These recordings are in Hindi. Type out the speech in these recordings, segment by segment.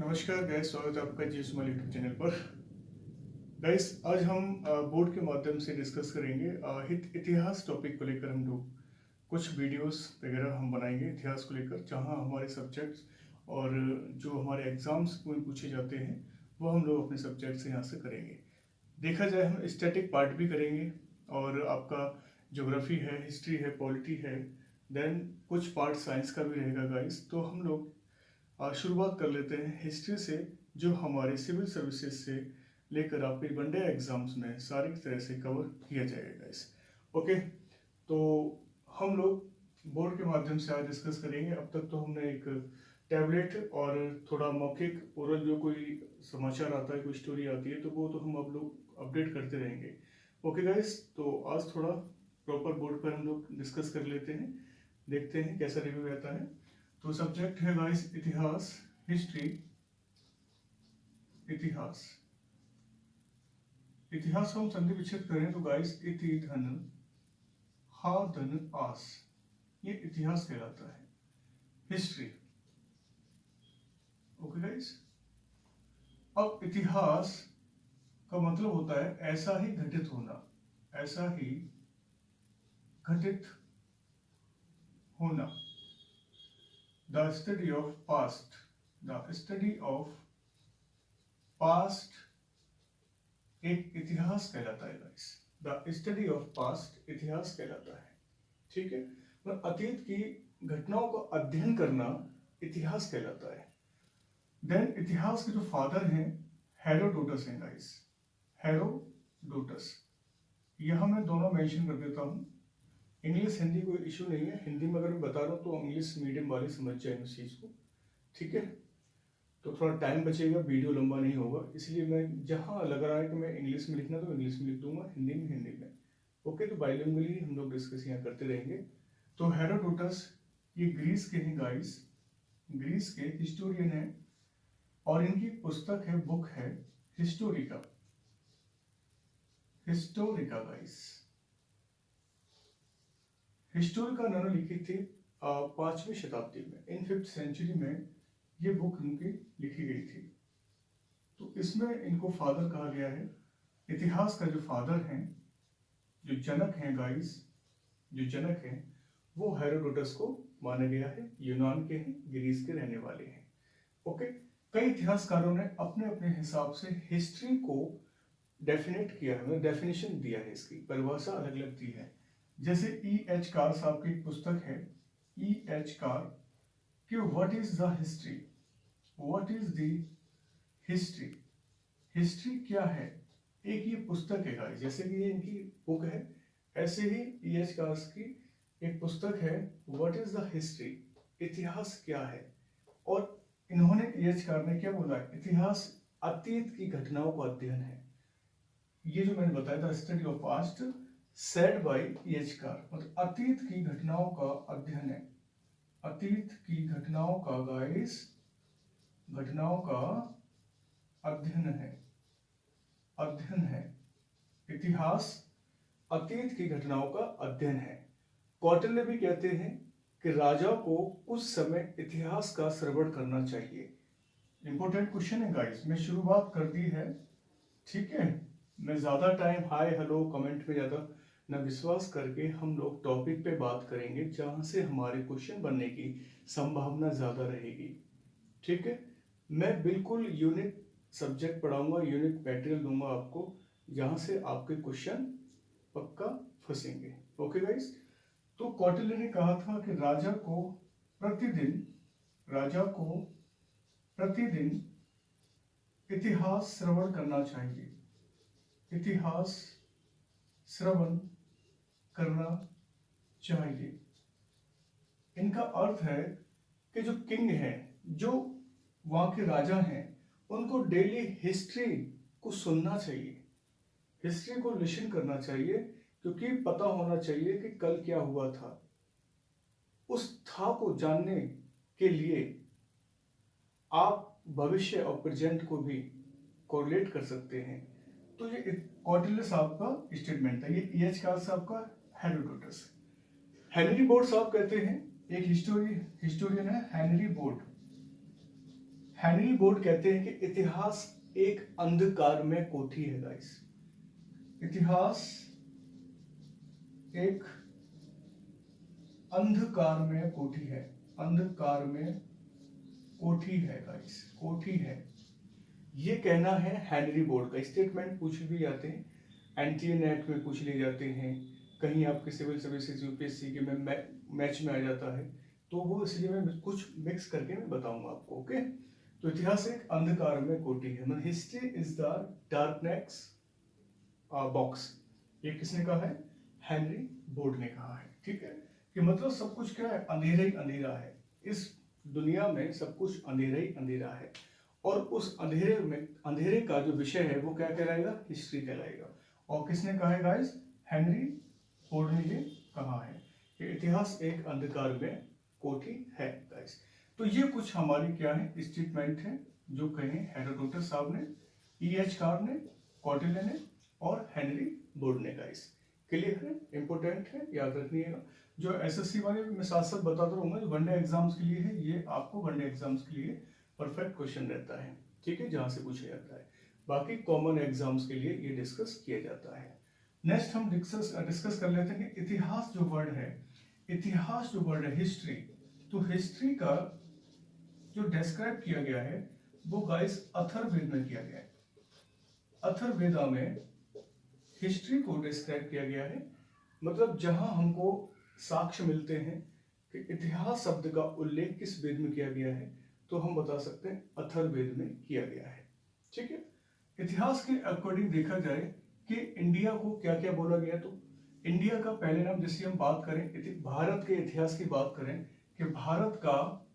नमस्कार गैस, स्वागत है आपका जी सुमल यूट्यूब चैनल पर। गैस, आज हम बोर्ड के माध्यम से डिस्कस करेंगे इतिहास टॉपिक को लेकर। हम लोग कुछ वीडियोस वगैरह हम बनाएंगे इतिहास को लेकर, जहां हमारे सब्जेक्ट्स और जो हमारे एग्जाम्स में पूछे जाते हैं वो हम लोग अपने सब्जेक्ट से यहाँ से करेंगे। देखा जाए हम स्टैटिक पार्ट भी करेंगे, और आपका ज्योग्राफी है, हिस्ट्री है, पॉलिटी है, देन कुछ पार्ट साइंस का भी रहेगा गाइस। तो हम लोग शुरुआत कर लेते हैं हिस्ट्री से, जो हमारे सिविल सर्विसेज से लेकर आपके वनडे एग्जाम्स में सारी तरह से कवर किया जाएगा इस। ओके, तो हम लोग बोर्ड के माध्यम से आज डिस्कस करेंगे। अब तक तो हमने एक टैबलेट और थोड़ा मौखिक ओरल जो कोई समाचार आता है, कोई स्टोरी आती है, तो वो तो हम अब लोग अपडेट करते रहेंगे। ओके गाइस, तो आज थोड़ा प्रॉपर बोर्ड पर हम लोग डिस्कस कर लेते हैं, देखते हैं कैसा रिव्यू रहता है। तो सब्जेक्ट है गाइस इतिहास, हिस्ट्री। इतिहास इतिहास को हम संधि विच्छेद करें तो गाइस इति धन हा धन आस, ये इतिहास कहलाता है। History, okay guys. अब इतिहास का मतलब होता है ऐसा ही घटित होना, ऐसा ही घटित होना। The study of past, the study of past एक इतिहास कहलाता है guys. The study of past इतिहास कहलाता है, ठीक है। मतलब अतीत की घटनाओं का अध्ययन करना इतिहास कहलाता है। देन इतिहास के जो फादर हैं हेरोडोटस हैं गाइस, हेरोडोटस। यहां मैं दोनों मेंशन कर देता हूं। इंग्लिश हिंदी कोई इशू नहीं है, हिंदी में अगर मैं बता रहा हूं तो इंग्लिश मीडियम वाले समझ जाएंगे उस चीज को, ठीक है। तो थोड़ा टाइम बचेगा, वीडियो लंबा नहीं होगा, इसलिए मैं जहाँ लग रहा है कि मैं इंग्लिश में लिखना तो इंग्लिश में लिख दूंगा, हिंदी में हिंदी में। ओके, तो बाइलिंगुअली हम लोग डिस्कस यहाँ करते रहेंगे। तो हेरोडोटस ये ग्रीस के हैं गाइस, ग्रीस के हिस्टोरियन है, और इनकी पुस्तक है, बुक है हिस्टोरिका, हिस्टोरिका गाइस। हिस्टोरिका इन्होंने लिखी थी 5वीं शताब्दी में, इन 5th सेंचुरी में ये बुक इनकी लिखी गई थी। तो इसमें इनको फादर कहा गया है। इतिहास का जो फादर हैं, जो जनक हैं गाइस, जो जनक हैं वो हेरोडोटस को माना गया है। यूनान के हैं, ग्रीस के रहने वाले हैं। ओके, कई इतिहासकारों ने अपने अपने हिसाब से हिस्ट्री को डेफिनेट किया है, मतलब डेफिनेशन दिया है, इसकी परिभाषा अलग अलग दी है। जैसे E.H. कार साहब की एक पुस्तक है, E.H. कार, कि what is the history, what is the history, history क्या है। एक ये पुस्तक है गाइस, जैसे कि ये इनकी बुक है, ऐसे ही E.H. कार्स की एक पुस्तक है, व्हाट इज द हिस्ट्री, इतिहास क्या है। और इन्होंने E.H. कार ने क्या बोला, इतिहास अतीत की घटनाओं का अध्ययन है। ये जो मैंने बताया था, study of past said bye E.H. Car, मतलब अतीत की घटनाओं का अध्ययन है। अतीत की घटनाओं का गाइस, घटनाओं का अध्ययन है, अध्ययन है। इतिहास अतीत की घटनाओं का अध्ययन है। कौटिल्य भी कहते हैं कि राजा को कुछ समय इतिहास का श्रवण करना चाहिए। इंपॉर्टेंट क्वेश्चन है गाइस, मैं शुरुआत कर दी है, ठीक है। मैं ज्यादा टाइम हाय हेलो कमेंट पे ज्यादा ना विश्वास करके हम लोग टॉपिक पे बात करेंगे, जहां से हमारे क्वेश्चन बनने की संभावना ज्यादा रहेगी, ठीक है। मैं बिल्कुल यूनिक सब्जेक्ट पढ़ाऊंगा, यूनिक मटेरियल दूंगा आपको, जहां से आपके क्वेश्चन पक्का फंसेंगे। ओके गाइस, तो कौटिल्य ने कहा था कि प्रतिदिन राजा को प्रतिदिन इतिहास श्रवण करना चाहिए, इतिहास श्रवण करना चाहिए। इनका अर्थ है कि जो किंग है, जो वहां के राजा हैं, उनको डेली हिस्ट्री को सुनना चाहिए, हिस्ट्री को लिसन करना चाहिए, क्योंकि पता होना चाहिए कि कल क्या हुआ था। उस था को जानने के लिए आप भविष्य और प्रेजेंट को भी कोरिलेट कर सकते हैं। तो ये कौटिल्य साहब का स्टेटमेंट था, ये E.H. कार साहब का, हेरोडोटस। हेनरी बोर्ड साहब कहते हैं, एक हिस्टोरियन है हेनरी बोर्ड। हेनरी बोर्ड कहते हैं कि इतिहास एक अंधकार में कोठी है गाइस। इतिहास एक अंधकार में कोठी है, अंधकार में कोठी है गाइस, कोठी है। ये कहना है हेनरी बोर्ड का। स्टेटमेंट पूछ भी जाते हैं, एनटीए नेट में पूछ लिए जाते हैं, कहीं आपके सिविल सर्विसेज यूपीएससी के में मैच में आ जाता है, तो वो इसलिए मैं कुछ मिक्स करके मैं बताऊंगा आपको। ओके, तो इतिहास एक अंधकार में कोठी है, मतलब history is the darkness box. ये किसने कहा है? हेनरी बोर्ड ने कहा है। ठीक है, कि मतलब सब कुछ क्या है? अंधेरा ही अंधेरा है। इस दुनिया में सब कुछ अंधेरा ही अंधेरा है, और उस अंधेरे में, अंधेरे का जो विषय है वो क्या कहलाएगा? हिस्ट्री कहलाएगा। और किसने कहा है गाइस? हेनरी बोर्ड ने ये कहा है कि इतिहास एक अंधकार में कोठी है गाइस। तो ये कुछ हमारी क्या है? स्टेटमेंट है जो कहे हेरोडोटस साहब ने, E.H. कार ने, कौटिल्य ने और हेनरी बोर्ड ने गाइस। क्लियर है? इंपोर्टेंट है, याद रखिएगा। जो एसएससी वाले मैं साथ साथ बताता रहूंगा, जो वनडे एग्जाम्स के लिए है, ये आपको वनडे एग्जाम्स के लिए परफेक्ट क्वेश्चन रहता है। ठीक है, जहां से पूछा जाता है। बाकी कॉमन एग्जाम्स के लिए ये डिस्कस किया जाता है। नेक्स्ट हम डिस्कस कर लेते हैं कि इतिहास जो वर्ड है, इतिहास जो वर्ड है हिस्ट्री, तो हिस्ट्री का जो डिस्क्राइब किया गया है वो गाइस अथर्ववेद में किया गया है। अथर्ववेदा में हिस्ट्री को डिस्क्राइब किया गया है, मतलब जहां हमको साक्ष्य मिलते हैं कि इतिहास शब्द का उल्लेख किस वेद में किया गया है, तो हम बता सकते हैं अथर्ववेद में किया गया है। ठीक है, इतिहास के अकॉर्डिंग देखा जाए कि इंडिया को क्या क्या बोला गया, तो इंडिया का पहले नाम, जिससे हम बात करें भारत के इतिहास की बात करें, कि भारत का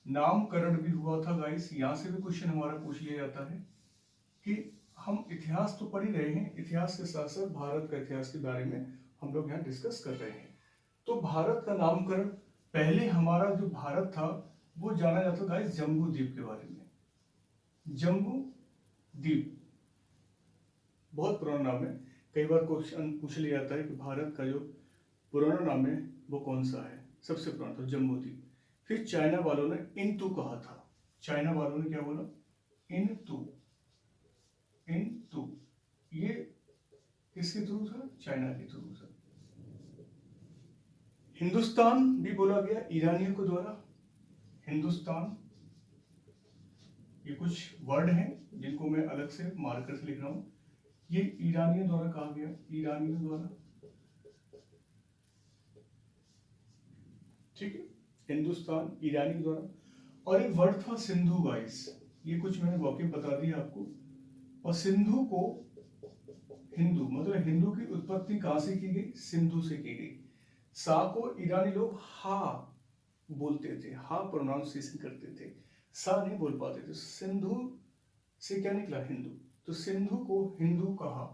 नामकरण भी हुआ था गाइस। यहां से भी क्वेश्चन हमारा पूछ लिया जाता है कि हम इतिहास तो पढ़ ही रहे हैं, इतिहास के साथ साथ भारत का इतिहास के बारे में हम लोग यहाँ डिस्कस कर रहे हैं। तो भारत का नामकरण, पहले हमारा जो भारत था वो जाना जाता था इस जम्बू द्वीप के बारे में। जम्बू द्वीप बहुत पुराना नाम है, कई बार क्वेश्चन पूछ लिया जाता है कि भारत का जो पुराना नाम है वो कौन सा है। सबसे पुराना तो जम्बू द्वीप। फिर चाइना वालों ने इनतू कहा था। चाइना वालों ने क्या बोला? इनतू। इनतू ये किसके थ्रू था? चाइना के थ्रू था। हिंदुस्तान भी बोला गया ईरानियों के द्वारा। हिंदुस्तान, ये कुछ वर्ड हैं जिनको मैं अलग से मार्कर से लिख रहा हूं। ये ईरानियों द्वारा कहा गया, ईरानियों द्वारा। ठीक है, हिंदुस्तान ईरानी द्वारा। और एक वर्ड था सिंधु गाइस, ये कुछ मैंने वॉकिंग बता दिया आपको। और सिंधु को, हिंदू मतलब हिंदू की उत्पत्ति कहां से की गई? सिंधु से की गई। सा को ईरानी लोग हा बोलते थे, हा प्रोनाउंसिएशन करते थे, सा नहीं बोल पाते थे। सिंधु से क्या निकला? हिंदू। तो सिंधु को हिंदू कहा।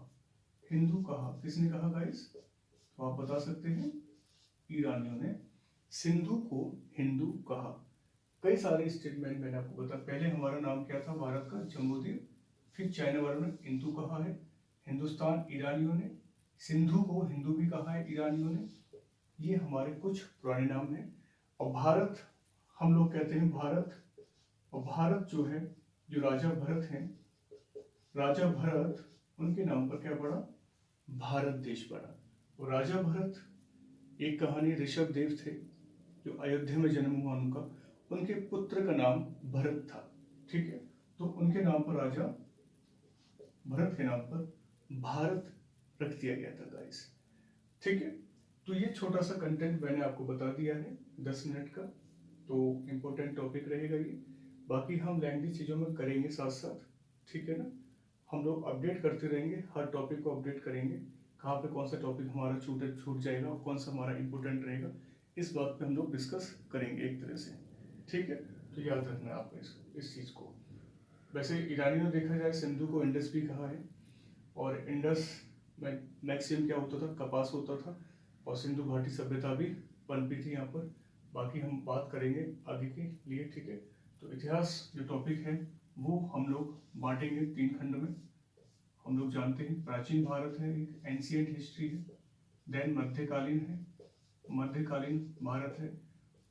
हिंदू कहा, किसने कहा गाइस? तो आप बता सकते हैं, ईरानियों ने सिंधु को हिंदू कहा। कई सारे स्टेटमेंट मैंने आपको बताया। पहले हमारा नाम क्या था भारत का? जम्बूद्वीप। फिर चाइना वालों ने हिंदू कहा है, हिंदुस्तान ईरानियों ने, सिंधु को हिंदू भी कहा है ईरानियों ने। ये हमारे कुछ पुराने नाम हैं। और भारत, हम लोग कहते हैं भारत। और भारत जो है, जो राजा भरत हैं, राजा भरत, उनके नाम पर क्या पड़ा? भारत देश पड़ा। और राजा भरत, एक कहानी ऋषभ देव थे जो अयोध्या में जन्म हुआ उनका, उनके पुत्र का नाम भरत था। ठीक है, तो उनके नाम पर, राजा भरत के नाम पर भारत रख दिया गया था गाइस। ठीक है, तो ये छोटा सा कंटेंट मैंने आपको बता दिया है 10 मिनट का। तो इम्पोर्टेंट टॉपिक रहेगा ये। बाकी हम लैंग्वेज चीज़ों में करेंगे साथ साथ। ठीक है ना, हम लोग अपडेट करते रहेंगे, हर टॉपिक को अपडेट करेंगे, कहाँ पे कौन सा टॉपिक हमारा छूट जाएगा और कौन सा हमारा इम्पोर्टेंट रहेगा, इस बात पे हम लोग डिस्कस करेंगे एक तरह से। ठीक है, तो याद रखना है आपको इस चीज़ को। वैसे ईरानी में देखा जाए, सिंधु को इंडस भी कहा है। और इंडस में मैक्सिमम क्या होता था? कपास होता था। और सिंधु घाटी सभ्यता भी पनपी थी यहाँ पर। बाकी हम बात करेंगे आगे के लिए। ठीक है, तो इतिहास जो टॉपिक है वो हम लोग बांटेंगे 3 खंड में। हम लोग जानते हैं प्राचीन भारत है, एक एंशियंट हिस्ट्री है, देन मध्यकालीन है, मध्यकालीन भारत है,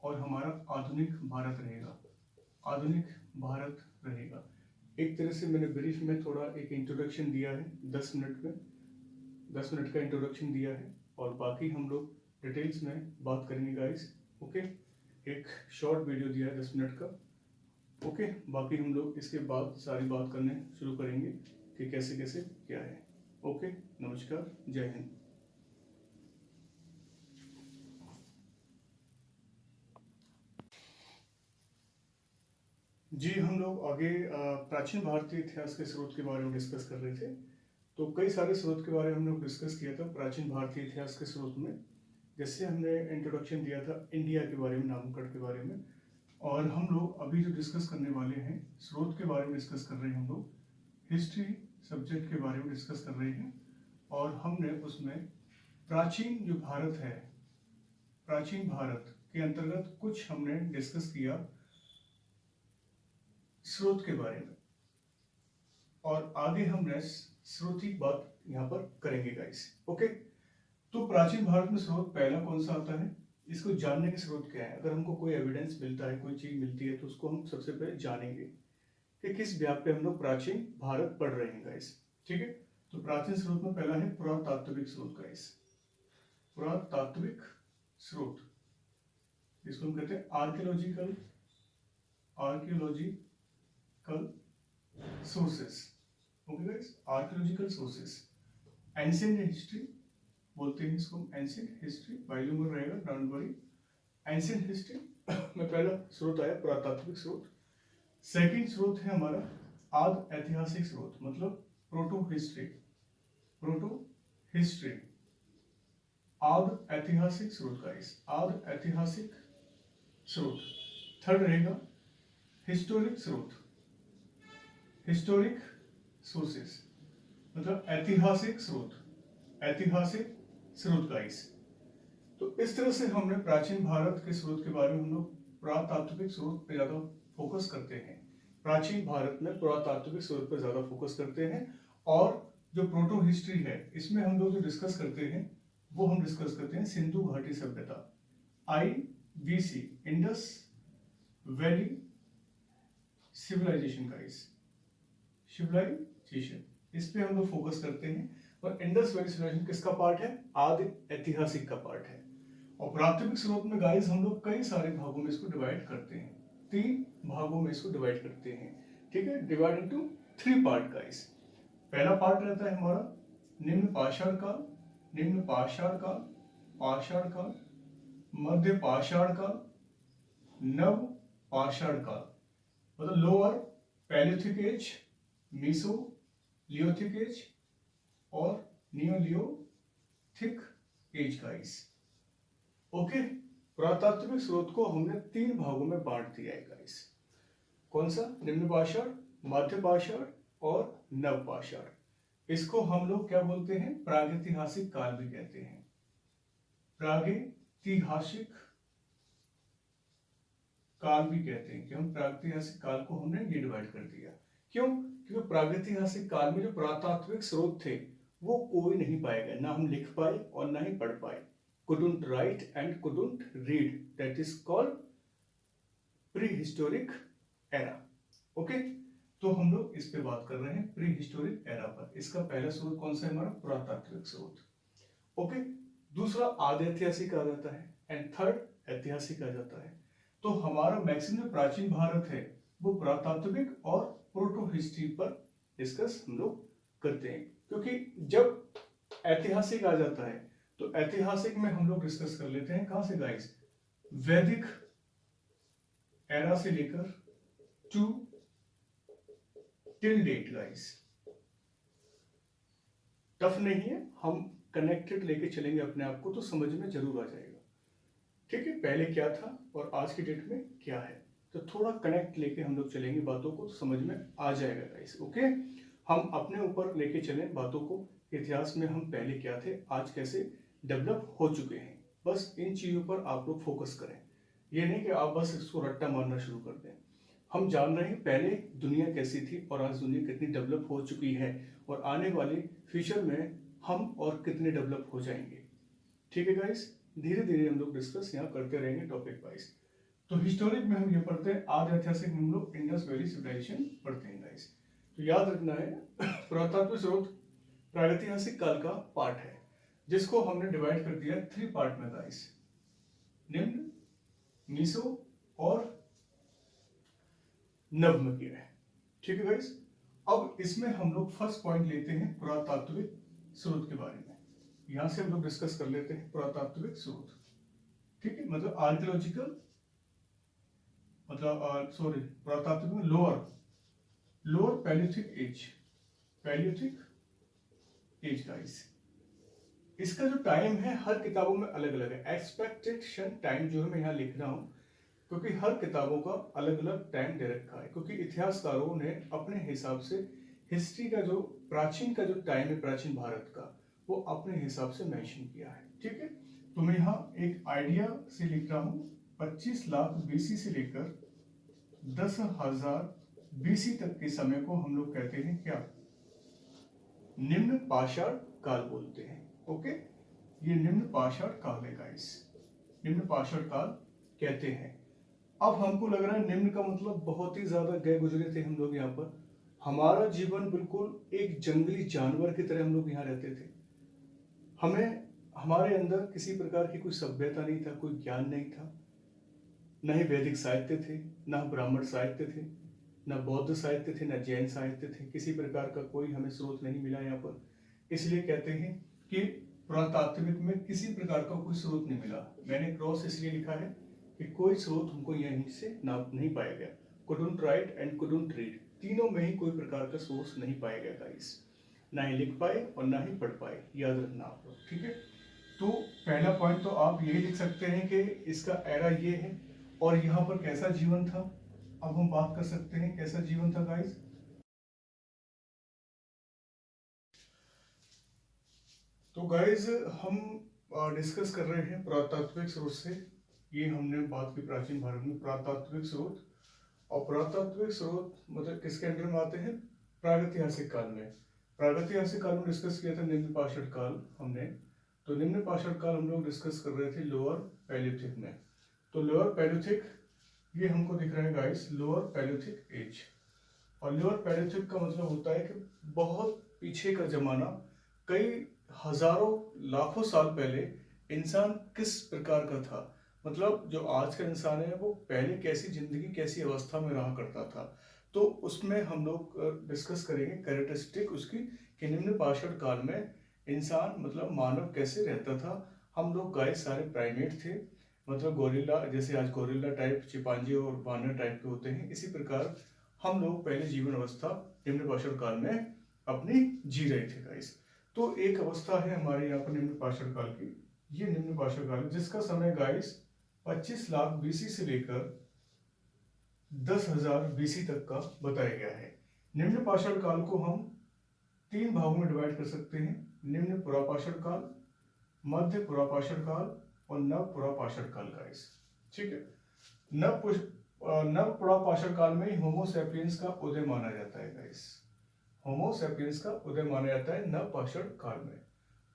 और हमारा आधुनिक भारत रहेगा। आधुनिक भारत रहेगा। एक तरह से मैंने ब्रीफ में थोड़ा एक इंट्रोडक्शन दिया है, 10 मिनट में 10 मिनट का इंट्रोडक्शन दिया है, और बाकी हम लोग डिटेल्स में बात करेंगे गाइस। ओके, एक शॉर्ट वीडियो दिया है 10 मिनट का। ओके, बाकी हम लोग इसके बाद सारी बात करने शुरू करेंगे कि कैसे कैसे क्या है। ओके, नमस्कार, जय हिंद। जी, हम लोग आगे प्राचीन भारतीय इतिहास के स्रोत के बारे में डिस्कस कर रहे थे। तो कई सारे स्रोत के बारे में हम लोग डिस्कस किया था प्राचीन भारतीय इतिहास के स्रोत में। जैसे हमने इंट्रोडक्शन दिया था इंडिया के बारे में, नामकरण के बारे में, और हम लोग अभी जो डिस्कस करने वाले हैं स्रोत के बारे में डिस्कस कर रहे हैं। हम लोग हिस्ट्री सब्जेक्ट के बारे में डिस्कस कर रहे हैं, और हमने उसमें प्राचीन जो भारत है, प्राचीन भारत के अंतर्गत कुछ हमने डिस्कस किया स्रोत के बारे में, और आगे हम स्रोत की बात यहाँ पर करेंगे गाइस। ओके, तो प्राचीन भारत में स्रोत पहला कौन सा आता है, इसको जानने के स्रोत क्या है। अगर हमको कोई एविडेंस मिलता है, कोई चीज मिलती है, तो उसको हम सबसे पहले जानेंगे कि किस व्याप पे हम लोग प्राचीन भारत पढ़ रहे हैं गाइस। ठीक है, तो प्राचीन स्रोत में पहला है पुरातात्विक स्रोत गाइस। पुरातात्विक स्रोत, इसको हम कहते हैं archaeological sources. Okay guys, archaeological sources. Ancient history बोलते हैं इसको, एंशिएंट हिस्ट्री बाइलिंगुअल रहेगा, डोंट वरी। एंशिएंट हिस्ट्री में पहला स्रोत आया पुरातात्विक स्रोत। सेकंड स्रोत है हमारा आद ऐतिहासिक स्रोत, मतलब प्रोटो हिस्ट्री। प्रोटो हिस्ट्री, आद ऐतिहासिक स्रोत गाइस, आद ऐतिहासिक स्रोत। थर्ड रहेगा हिस्टोरिक स्रोत, हिस्टोरिक सोर्सेस, मतलब ऐतिहासिक स्रोत, ऐतिहासिक स्रोत गाइस। तो इस तरह से हमने प्राचीन भारत के स्रोत के बारे में हम लोग पुरातात्विक स्रोत पे ज्यादा फोकस करते हैं। प्राचीन भारत में पुरातात्विक स्रोत पर ज्यादा फोकस करते हैं, और जो प्रोटो हिस्ट्री है इसमें हम लोग जो डिस्कस करते हैं वो हम डिस्कस करते हैं सिंधु घाटी सभ्यता, IVC, Indus valley civilisation guys, civilisation, इस पे हम लोग फोकस करते हैं। और इंडस वैली सिविलाइजेशन किसका पार्ट है, आदि ऐतिहासिक का पार्ट है। और प्राथमिक स्रोत में गाइस हम लोग कई सारे भागों में इसको डिवाइड करते हैं, 3 भागों में इसको डिवाइड करते हैं। ठीक है, डिवाइड इनटू 3 पार्ट गाइस। पहला पार्ट रहता है हमारा निम्न पाषाण काल, निम्न पाषाण काल, पाषाण काल, मध्य पाषाण काल, नव पाषाण काल, मतलब lower Palaeolithic as, Meesho लियोथिक as और नियोलियोथिक एज गाइस। ओके, पुरातात्विक स्रोत को हमने 3 भागों में बांट दिया है गाइस। कौन सा, निम्न पाषाण, मध्य पाषाण और नव पाषाण। इसको हम लोग क्या बोलते हैं, प्रागैतिहासिक काल भी कहते हैं। प्रागैतिहासिक काल भी कहते हैं कि हम प्रागैतिहासिक काल को हमने ये डिवाइड कर दिया। क्यों, क्योंकि प्रागैतिहासिक काल में जो पुरातात्विक स्रोत थे वो कोई नहीं पाएगा, ना हम लिख पाए और ना ही पढ़ पाए। couldn't write and couldn't read, that is called prehistoric era. Okay, तो हम लोग इस पे बात कर रहे हैं प्रीहिस्टोरिक एरा पर। इसका पहला स्रोत कौन सा है हमारा, पुरातात्विक स्रोत। ओके, दूसरा आदि ऐतिहासिक आ जाता है, एंड थर्ड ऐतिहासिक आ जाता है। तो हमारा मैक्सिमम प्राचीन भारत है वो पुरातात्विक और प्रोटो हिस्ट्री पर डिस्कस हम लोग करते हैं, क्योंकि जब ऐतिहासिक आ जाता है तो ऐतिहासिक में हम लोग डिस्कस कर लेते हैं कहां से गाइस, वैदिक एरा से लेकर to till date guys. Tough नहीं है, हम कनेक्टेड लेके चलेंगे अपने आप को तो समझ में जरूर आ जाएगा। ठीक है, पहले क्या था और आज की डेट में क्या है, तो थोड़ा कनेक्ट लेके हम लोग चलेंगे बातों को तो समझ में आ जाएगा गाइस। ओके, हम अपने ऊपर लेके चलें बातों को, इतिहास में हम पहले क्या थे, आज कैसे डेवलप हो चुके हैं, बस इन चीजों पर आप लोग फोकस करें। ये नहीं कि आप बस इसको रट्टा मारना शुरू कर दें। हम जान रहे हैं पहले दुनिया कैसी थी और आज दुनिया कितनी डेवलप हो चुकी है, और आने वाले फ्यूचर में हम और कितने डेवलप हो जाएंगे। ठीक है गाइस, धीरे धीरे हम लोग डिस्कस यहाँ करते रहेंगे टॉपिक वाइज। तो हिस्टोरिक में हम ये पढ़ते हैं, आदि ऐतिहासिक में हम लोग इंडस वैली सिविलाइजेशन पढ़ते हैं गाइस। तो याद रखना है पुरातात्विक स्रोत प्रागैतिहासिक काल का पार्ट है, जिसको हमने डिवाइड कर दिया 3 पार्ट में गाइस, निम्न, मीसो और नवमकीय है। ठीक है गाइस। अब इसमें हम लोग फर्स्ट पॉइंट लेते हैं पुरातात्विक स्रोत के बारे में। यहां से हम लोग डिस्कस कर लेते हैं पुरातात्विक स्रोत। ठीक है, मतलब आर्कियोलॉजिकल, मतलब सॉरी पुरातात्विक में लोअर पैलियोथिक एज गाइस। इसका जो टाइम है हर किताबों में अलग अलग है। एक्सपेक्टेशन टाइम जो है मैं यहाँ लिख रहा हूँ, क्योंकि हर किताबों का अलग अलग टाइम दे रखा है, क्योंकि इतिहासकारों ने अपने हिसाब से हिस्ट्री का जो प्राचीन का जो टाइम है प्राचीन भारत का, वो अपने हिसाब से मेंशन किया है। ठीक है, तो मैं यहाँ एक आइडिया से लिख रहा हूँ, 25 लाख बीसी से लेकर 10,000 बीसी तक के समय को हम लोग कहते हैं क्या, निम्न पाषाण काल बोलते हैं। ओके, ये निम्न पाषाण काल है गाइस, निम्न पाषाण काल कहते हैं। अब हमको लग रहा है निम्न का मतलब बहुत ही ज्यादा गए गुजरे थे हम लोग यहाँ पर, हमारा जीवन बिल्कुल एक जंगली जानवर की तरह हम लोग यहाँ रहते थे। हमें हमारे अंदर किसी प्रकार की कोई सभ्यता नहीं था, कोई ज्ञान नहीं था, न ही वैदिक साहित्य थे, न ब्राह्मण साहित्य थे, न बौद्ध साहित्य थे, न जैन साहित्य थे। किसी प्रकार का कोई हमें स्रोत नहीं मिला यहाँ पर। इसलिए कहते हैं कि पुरातात्विक में किसी प्रकार का कोई स्रोत नहीं मिला। मैंने क्रॉस इसलिए लिखा है कि कोई स्रोत हमको यहीं से ना नहीं पाया गया। Couldn't right and couldn't read, तीनों में ही कोई प्रकार का सोर्स नहीं पाया गया गाइस। ना ही लिख पाए और ना ही पढ़ पाए, याद रखना आप लोग। ठीक है, तो पहला पॉइंट तो आप यही लिख सकते हैं कि इसका एरा ये है और यहाँ पर कैसा जीवन था। अब हम बात कर सकते हैं कैसा जीवन था गाइस। तो गाइस हम डिस्कस कर रहे हैं पुरातात्विक स्रोत से। ये हमने बात की प्राचीन भारत में पुरातात्विक स्रोत, और पुरातात्विक स्रोत मतलब किसके अंडर में आते हैं, प्रागैतिहासिक काल में। प्रागैतिहासिक काल में डिस्कस किया था निम्न पाषाण काल हमने। तो निम्न पाषाण काल हम लोग डिस्कस कर रहे थे लोअर पैलियोथिक में। तो लोअर पैलियोथिक ये हमको दिख रहा है गाइस, लोअर पैलियोथिक एज। और लोअर पैलियोथिक का मतलब होता है कि बहुत पीछे का जमाना, कई हजारों लाखों साल पहले इंसान किस प्रकार का था, मतलब जो आज का इंसान है वो पहले कैसी जिंदगी कैसी अवस्था में रहा करता था। तो उसमें हम लोग डिस्कस करेंगे कैरेक्टरिस्टिक उसकी कि निम्न पाषाण काल में इंसान मतलब मानव कैसे रहता था। हम लोग गाइस सारे प्राइमेट थे, मतलब गोरिल्ला, जैसे आज गोरिल्ला टाइप चिंपांजी और वानर टाइप के होते हैं, इसी प्रकार हम लोग पहले जीवन अवस्था निम्न पाषाण काल में अपनी जी रहे थे गाइस। तो एक अवस्था है हमारे यहाँ पर निम्न पाषाण काल की, ये निम्न पाषाण काल जिसका समय गाइस 25 लाख बीसी से लेकर 10,000 बीसी तक का बताया गया है। निम्न पाषाण काल को हम 3 भागों में डिवाइड कर सकते हैं, निम्न पुरापाषाण काल, मध्य पुरापाषाण काल और नव पुरापाषाण काल गाइस। ठीक है, नव पुरापाषाण काल में होमो सैपियंस का उदय माना जाता है गाइस। होमो सैपियंस का उदय माना जाता है नव पाषाण काल में,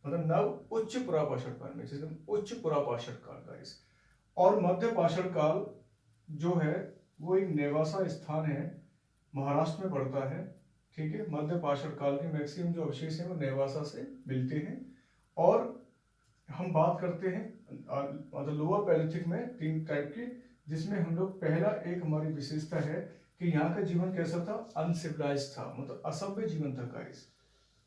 मतलब नव उच्च पुरापाषाण काल में, जिसे उच्च पुरापाषाण काल गाइस। और मध्य पाषाण काल जो है वो एक नेवासा स्थान है, महाराष्ट्र में पड़ता है। ठीक है, मध्य पाषाण काल के मैक्सिमम जो अवशेष हैं वो नेवासा से मिलते हैं। और हम बात करते हैं मतलब लोअर पैलियोथिक में 3 टाइप की, जिसमें हम लोग पहला एक हमारी विशेषता है कि यहाँ का जीवन कैसा था, अनसिविलाइज था, मतलब असभ्य जीवन था गाइस।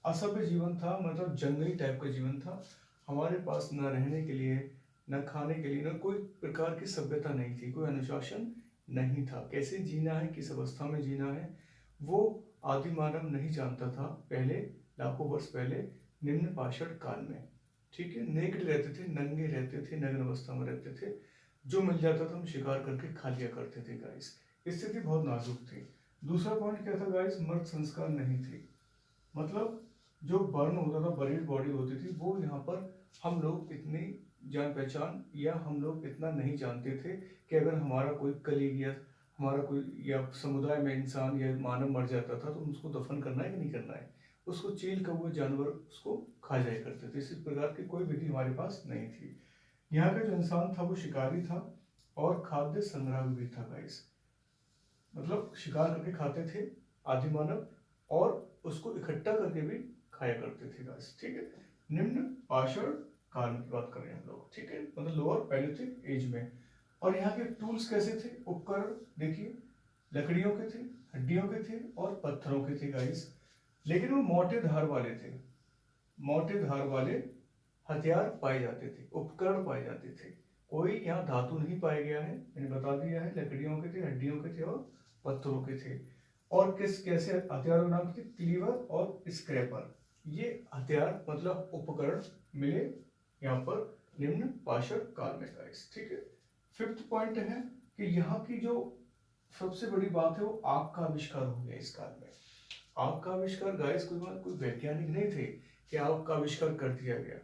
असभ्य जीवन था मतलब जंगली टाइप का जीवन था। हमारे पास न रहने के लिए, न खाने के लिए, न कोई प्रकार की सभ्यता नहीं थी, कोई अनुशासन नहीं था। कैसे जीना है, किस अवस्था में जीना है, वो आदि मानव नहीं जानता था पहले, लाखों वर्ष पहले निम्न पाषाण काल में। ठीक है, नेकेड रहते थे, नंगे रहते थे, नग्न अवस्था में रहते थे, जो मिल जाता था हम शिकार करके खा लिया करते थे गाइस। स्थिति बहुत नाजुक थी। दूसरा पॉइंट क्या था गाइस, मर्द संस्कार नहीं थे, मतलब जो बर्न होता था, बरीड बॉडी होती थी, वो यहाँ पर हम लोग इतनी जान पहचान या हम लोग इतना नहीं जानते थे कि अगर हमारा कोई कलीग या हमारा कोई या समुदाय में इंसान या मानव मर जाता था तो उसको दफन करना है कि नहीं करना है, उसको चील कौवे जानवर उसको खा जाया करते थे। इस प्रकार की कोई विधि हमारे पास नहीं थी। यहाँ का जो इंसान था वो शिकारी था, और खाद्य संग्रह भी था गाइस। मतलब शिकार करके खाते थे आदि मानव, और उसको इकट्ठा करके भी खाया करते थे गाइस। ठीक है, निम्न पाषाण काल की बात कर रहे हैं हम लोग। ठीक है, मतलब लोअर पैलियोलिथिक एज में। और यहाँ के टूल्स कैसे थे, उपकरण देखिए, लकड़ियों के थे, हड्डियों के थे और पत्थरों के थे गाइस। लेकिन वो मोटे धार वाले थे, मोटे धार वाले हथियार पाए जाते थे, उपकरण पाए जाते थे। कोई यहाँ धातु नहीं पाया गया है, मैंने बता दिया है, लकड़ियों के थे, हड्डियों के थे और पत्थरों के थे। और किस कैसे हथियारों के नाम थे, क्लीवर और स्क्रैपर। ये हथियार मतलब उपकरण मिले यहाँ पर निम्न पाषाण काल में गाइस। ठीक है, फिफ्थ पॉइंट है कि यहाँ की जो सबसे बड़ी बात है वो आग का आविष्कार हो गया इस काल में। आग का आविष्कार गाइस कोई वैज्ञानिक नहीं थे कि आग का आविष्कार कर दिया गया।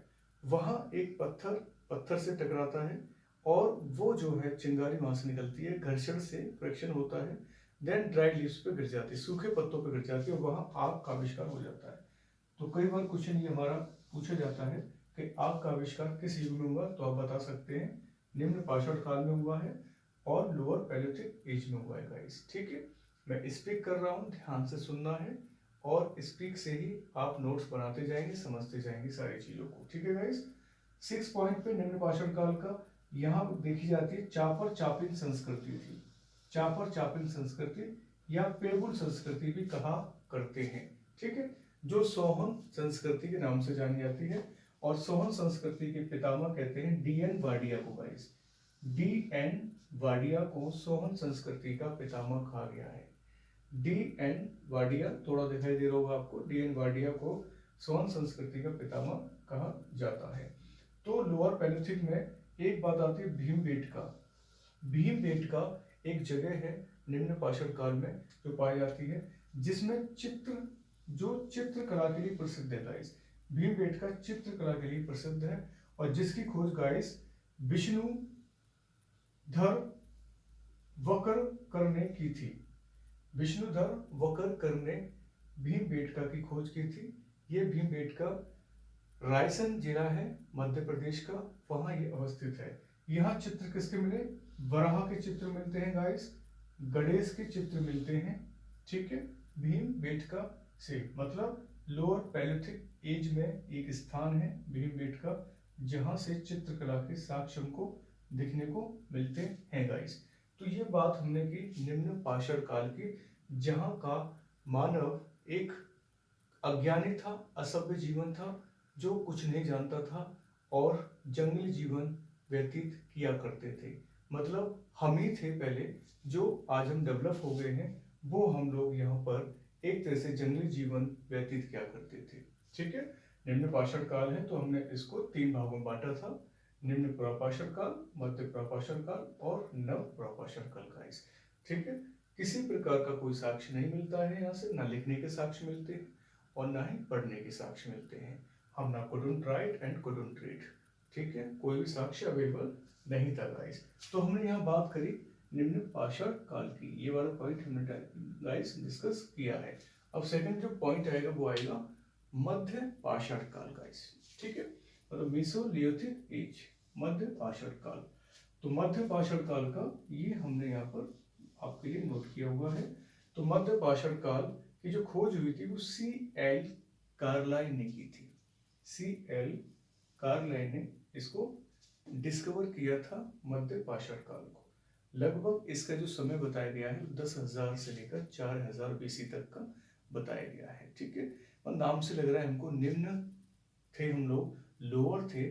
वहां एक पत्थर से टकराता है और वो जो है चिंगारी वहां से निकलती है, घर्षण से फ्रिक्शन होता है, देन ड्राई लीव्स पे गिर जाती है, सूखे पत्तों पे गिर जाती है, और वहां आग का आविष्कार हो जाता है। तो कई बार क्वेश्चन ये हमारा पूछा जाता है कि आग का आविष्कार किस युग में हुआ, तो आप बता सकते हैं निम्न पाषाण काल में हुआ है और लोअर पैलियोलिथिक एज में हुआ है गाइस। ठीक है, मैं स्पीक कर रहा हूँ, ध्यान से सुनना है और स्पीक से ही आप नोट्स बनाते जाएंगे, समझते जाएंगे सारी चीजों को। ठीक है गाइस, 6 पॉइंट पे निम्न पाषाण काल का यहाँ देखी जाती है चापर चापिन संस्कृति थी। चापर चापिन संस्कृति या पेगुल संस्कृति भी कहा करते हैं। ठीक है, जो सोहन संस्कृति के नाम से जानी जाती है, और सोहन संस्कृति के पितामह कहते हैं डीएन वाडिया को गाइस। डीएन वाडिया को सोहन संस्कृति का पितामह कहा गया है। डीएन वाडिया थोड़ा दिखाई दे रहा होगा आपको, डीएन वाडिया को सोहन संस्कृति का पितामह कहा जाता है। तो लोअर पैलियोलिथिक में एक बात आती है भीमबेटका। भीमबेटका एक जगह है निम्न पाषाण काल में जो पाई जाती है, जिसमें चित्रकला के लिए प्रसिद्ध है गाइस। भीमबेटका चित्रकला के लिए प्रसिद्ध है, और जिसकी खोज गाइस विष्णुधर वकरकर ने की थी। विष्णुधर वकरकर ने भीमबेटका की खोज की थी। ये भीमबेटका रायसेन जिला है मध्य प्रदेश का, वहां ये अवस्थित है। यहाँ चित्र किसके मिले, वराह के चित्र मिलते हैं गाइस, गणेश के चित्र मिलते हैं। ठीक है, भीमबेटका से मतलब लोअर पैलियोलिथिक एज में एक स्थान है भीमबेटका, जहां से चित्रकला के साक्ष्य को दिखने को मिलते हैं गाइस। तो ये बात हमने की निम्न पाषाण काल की, जहां का मानव एक अज्ञानी था, असभ्य जीवन था, जो कुछ नहीं जानता था और जंगली जीवन व्यतीत किया करते थे। मतलब हम ही थे पहले, जो आज हम डेवलप हो गए हैं, वो हम लोग यहाँ पर एक तरह से जंगली जीवन व्यतीत किया करते थे। ठीक है, निम्न पाषाण काल है तो हमने इसको 3 भागों में बांटा था, निम्न प्रापाषाण काल, मध्य प्रापाषाण काल और नव प्रापाषाण काल गाइस। ठीक है, किसी प्रकार का कोई साक्ष्य नहीं मिलता है यहाँ से, ना लिखने के साक्ष्य मिलते हैं और ना ही पढ़ने के साक्ष्य मिलते हैं। हम ना couldn't right and couldn't read. ठीक है, कोई भी साक्ष्य अवेलेबल नहीं था गाइस। तो हमने यहाँ बात करी निम्न पाषाण काल की, ये वाला पॉइंट हमने गाइस डिस्कस किया है। अब सेकंड जो पॉइंट आएगा वो आएगा मध्य पाषाण काल गाइस। ठीक है, मतलब मेसोलिथिक एज, मध्य पाषाण काल। तो मध्य पाषाण काल का ये हमने यहाँ पर आपके लिए नोट किया हुआ है। तो मध्य पाषाण काल की जो खोज हुई थी वो C.L. कार्लाइन ने की थी। C.L. कार्लाइन ने इसको डिस्कवर किया था मध्य पाषाण काल को। लगभग इसका जो समय बताया गया है 10,000 से लेकर 4,000 BC तक का बताया गया है। ठीक है, और नाम से लग रहा है हमको निम्न थे हम लोग, लोअर थे,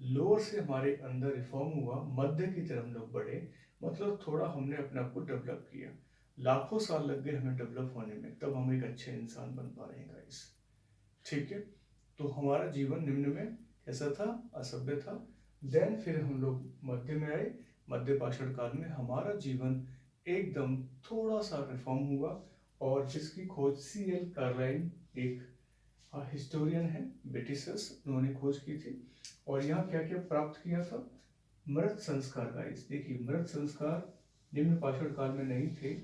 लोअर से हमारे अंदर रिफॉर्म हुआ, मध्य की तरफ हम लोग बढ़े, मतलब थोड़ा हमने अपने आप को डेवलप किया। लाखों साल लग गए हमें डेवलप होने में, तब हम एक अच्छे इंसान बन पा रहे हैं गाइस। ठीक है, तो हमारा जीवन निम्न में कैसा था, असभ्य था। देन फिर हम लोग मध्य में आए, मध्य पाषाण काल में हमारा जीवन एकदम थोड़ा सा रिफॉर्म हुआ, और जिसकी खोज C.L. कार्लाइन एक हिस्टोरियन है, ब्रिटिशर्स, उन्होंने खोज की थी। और यहाँ क्या क्या प्राप्त किया था, मृत संस्कार गाइस। देखिए, मृत संस्कार निम्न पाषाण काल में नहीं थे,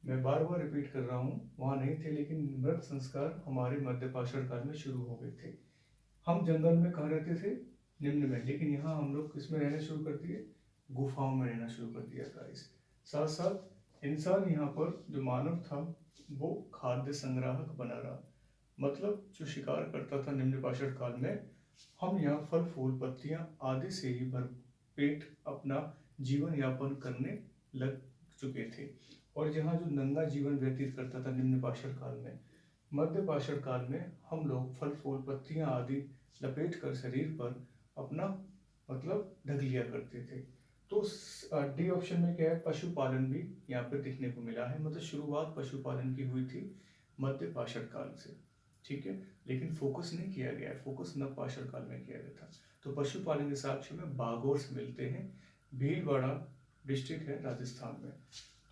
मैं बार बार रिपीट कर रहा हूँ, वहाँ नहीं थे, लेकिन मृत संस्कार हमारे मध्य पाषाण काल में शुरू हो गए थे। हम जंगल में कहाँ रहते थे, निम्न में, लेकिन यहाँ हम लोग किस में रहना शुरू कर दिए, गुफाओं में रहना शुरू कर दिया गाइस। साथ साथ इंसान यहाँ पर जो मानव था वो खाद्य संग्राहक बना रहा, मतलब जो शिकार करता था निम्न पाषाण काल में, हम यहाँ फल फूल पत्तियां आदि से ही भरपेट अपना जीवन यापन करने लग चुके थे। और जहाँ जो नंगा जीवन व्यतीत करता था निम्न पाषाण काल में, मध्य पाषाण काल में हम लोग फल फूल पत्तियां आदि लपेट कर शरीर पर अपना मतलब ढक लिया करते थे। तो डी ऑप्शन में क्या है, पशुपालन भी यहाँ पे देखने को मिला है, मतलब शुरुआत पशुपालन की हुई थी मध्य पाषाण काल से, ठीक है। लेकिन फोकस नहीं किया गया है, फोकस नव पाषाण काल में किया गया था। तो पशुपालन के साक्ष्य में बागोर से मिलते हैं, भीलवाड़ा डिस्ट्रिक्ट है राजस्थान में,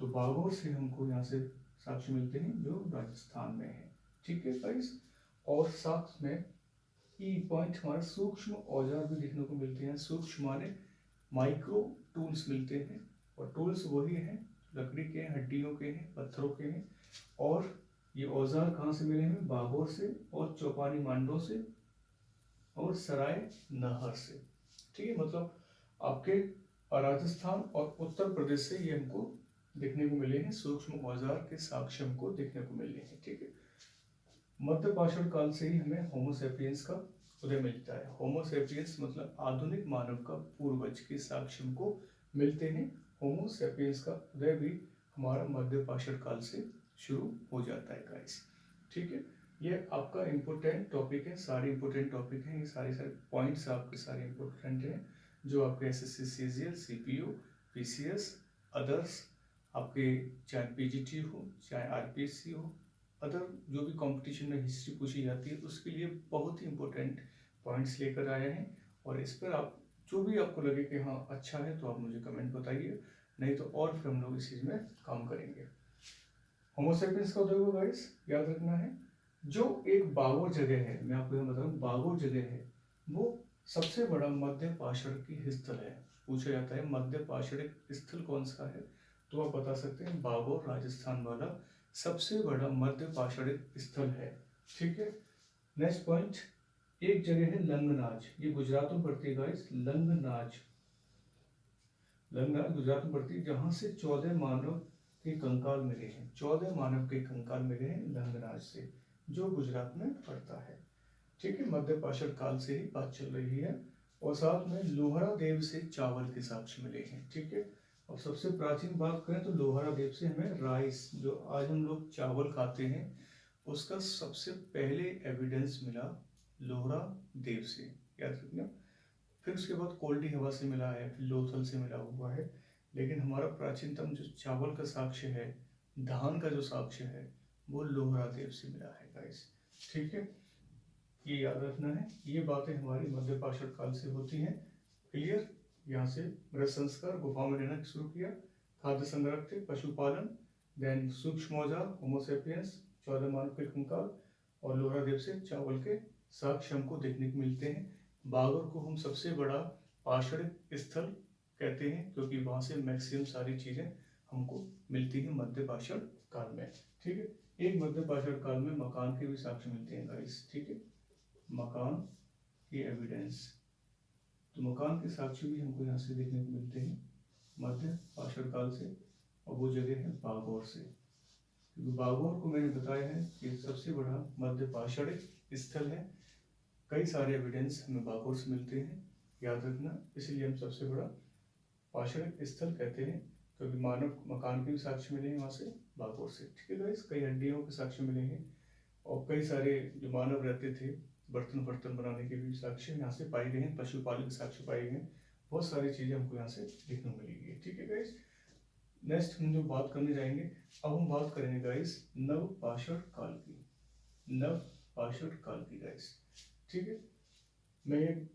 तो बागोर से हमको यहाँ से साक्ष्य मिलते हैं जो राजस्थान में है, ठीक है गाइस। और साथ में ई पॉइंट हमारा सूक्ष्म औजार भी देखने को मिलते हैं। सूक्ष्म माने माइक्रो टूल्स मिलते हैं, और टूल्स वही हैं लकड़ी के, हड्डियों के हैं, पत्थरों के हैं। और ये औजार कहाँ से मिले हैं, बागोर से और चौपानी मांडो से और सराय नहर से, ठीक है। मतलब आपके राजस्थान और उत्तर प्रदेश से ये हमको देखने को मिले हैं, सूक्ष्म औजार के साक्ष्य हमको देखने को मिले हैं, ठीक है। मध्य पाषाण काल से ही हमें होमोसेपियंस का उदय मिलता है। होमोसेपियंस मतलब आधुनिक मानव का पूर्वज के साक्ष्य हमको मिलते हैं। होमोसेपियंस का उदय भी हमारा मध्य पाषाण काल से शुरू हो जाता है गाइस, ठीक है। ये आपका इम्पोर्टेंट टॉपिक है, सारे इम्पोर्टेंट टॉपिक हैं, ये सारे पॉइंट्स आपके सारे इम्पोर्टेंट हैं जो आपके SSC CGL CPU PCS others आपके चाहे पीजीटी हो चाहे आरपीएससी हो, अदर जो भी कंपटीशन में हिस्ट्री पूछी जाती है उसके लिए बहुत ही इंपॉर्टेंट पॉइंट्स लेकर आए हैं। और इस पर आप जो भी आपको लगे कि हाँ अच्छा है तो आप मुझे कमेंट बताइए, नहीं तो और फिर हम लोग इस चीज़ में काम करेंगे। होमोसेपियंस का उदय हुआ गाइस, याद रखना है, जो एक बागोर जगह है, मैं आपको यहाँ बता रहा हूँ बागोर जगह है, वो सबसे बड़ा मध्य पाषाण स्थल है। पूछा जाता है मध्य पाषाण स्थल कौन सा है, तो आप बता सकते हैं बागोर राजस्थान वाला सबसे बड़ा मध्य पाषाण स्थल है, ठीक है। नेक्स्ट पॉइंट, एक जगह है लंगनाज, ये गुजरात में पड़ती है गाइस, लंगनाज, लंगनाज गुजरात में पड़ती है, जहां से 14 मानव के कंकाल मिले हैं, 14 मानव के कंकाल मिले हैं लंगनाज से, जो गुजरात में पड़ता है, ठीक है। मध्य पाषाण काल से ही बात चल रही है। और साथ में लोहरा देव से चावल के साक्ष्य मिले हैं, ठीक है। और सबसे प्राचीन बात करें तो लोहरा देव से हमें राइस, जो आज हम लोग चावल खाते हैं, उसका सबसे पहले एविडेंस मिला लोहरा देव से, याद रखना। फिर उसके बाद कोल्डी हवा से मिला है, फिर लोथल से मिला हुआ है, लेकिन हमारा प्राचीनतम जो चावल का साक्ष्य है, धान का जो साक्ष्य है, वो लोहरा देव से मिला है गाइस, ठीक है। ये याद रखना है, ये बातें हमारी मध्य पाषाण काल से होती हैं, क्लियर। यहाँ से मृत संस्कार, गुफाओं में रहना शुरू किया, खाद्य संग्रह थे, पशुपालन, देन सूक्ष्म औजार, होमोसेपियंस, 14 मानव के कंकाल, और लोहरा देव से चावल के साक्ष्य हमको देखने को मिलते हैं। बागोर को हम सबसे बड़ा पाषाण स्थल कहते हैं, क्योंकि वहाँ से मैक्सिमम सारी चीज़ें हमको मिलती हैं मध्य पाषाण काल में, ठीक है। एक मध्य पाषाण काल में मकान के भी साक्ष्य मिलते हैं गाइस, ठीक है, मकान की एविडेंस, तो मकान के साक्ष्य भी हमको यहाँ से देखने को मिलते हैं मध्य पाषाण काल से, और वो जगह है बागोर से, क्योंकि बागोर को मैंने बताया है कि सबसे बड़ा मध्य पाषाण स्थल है, कई सारे एविडेंस हमें बागोर से मिलते हैं, याद रखना, इसलिए हम सबसे बड़ा पाषाण स्थल कहते हैं, क्योंकि मानव मकान के भी साक्ष्य मिले हैं वहाँ से बागोर से, ठीक है गाइस। कई हड्डियों के साक्ष्य मिले हैं, और कई सारे जो मानव रहते थे बर्तन बर्तन बनाने के भी साक्ष्य यहाँ से पाए गए हैं, पशुपालन के साक्ष्य पाए गए हैं, बहुत सारी चीज़ें हमको यहाँ से देखने को मिलेगी, ठीक है गाइस। नेक्स्ट हम जो बात करने जाएंगे, अब हम बात करेंगे गाइस नव पाषाण काल की, नव पाषाण काल की गाइस, ठीक है। मैं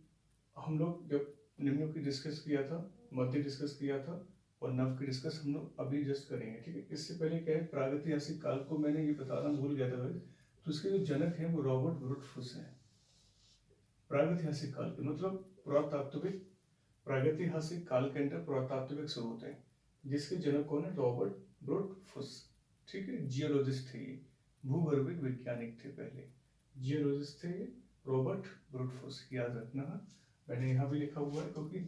हम लोग जब निम्न की डिस्कस किया था, मध्य डिस्कस किया था, और नव की डिस्कस हम लोग अभी जस्ट करेंगे, ठीक है। इससे पहले क्या है, प्रागैतिहासिक काल को मैंने ये बताना भूल गया था, तो इसके जो जनक हैं वो रॉबर्ट ब्रूटफुस हैं। प्रागैतिहासिक काल के मतलब पुरातात्विक, प्रागैतिहासिक काल के अंदर पुरातात्विक स्रोत है, जिसके जनक कौन है, रॉबर्ट ब्रूटफुस, ठीक है। जियोलॉजिस्ट थे ये, भूगर्भिक वैज्ञानिक थे पहले, जियोलॉजिस्ट थे ये, रॉबर्ट ब्रूटफुस, याद रखना, मैंने यहाँ भी लिखा हुआ है, क्योंकि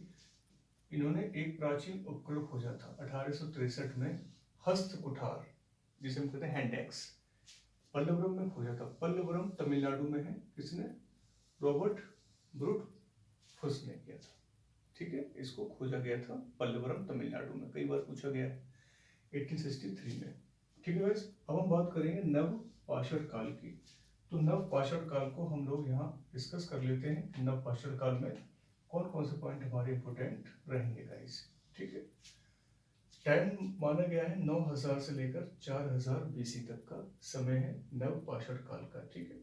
इन्होंने एक प्राचीन उपकरण खोजा था 1863 में, हस्त कुठार, जिसे हम कहते हैं हैंड एक्स, पल्लवरम में खोजा था। पल्लवरम तमिलनाडु में है। किसने? रॉबर्ट ब्रूट फुस ने किया था। ठीक है, इसको खोजा गया था पल्लवरम तमिलनाडु में, कई बार पूछा गया है, 1863 में। ठीक है गाइस, अब हम बात करेंगे नव पाषाण काल की। तो नव पाषाण काल को हम लोग यहाँ डिस्कस कर लेते हैं। नव पाषाण काल में कौन कौन से पॉइंट हमारे इंपोर्टेंट रहेंगे गाइस। ठीक है, टाइम माना गया है 9000 से लेकर 4000 बीसी तक का समय है नव पाषाण काल का। ठीक है,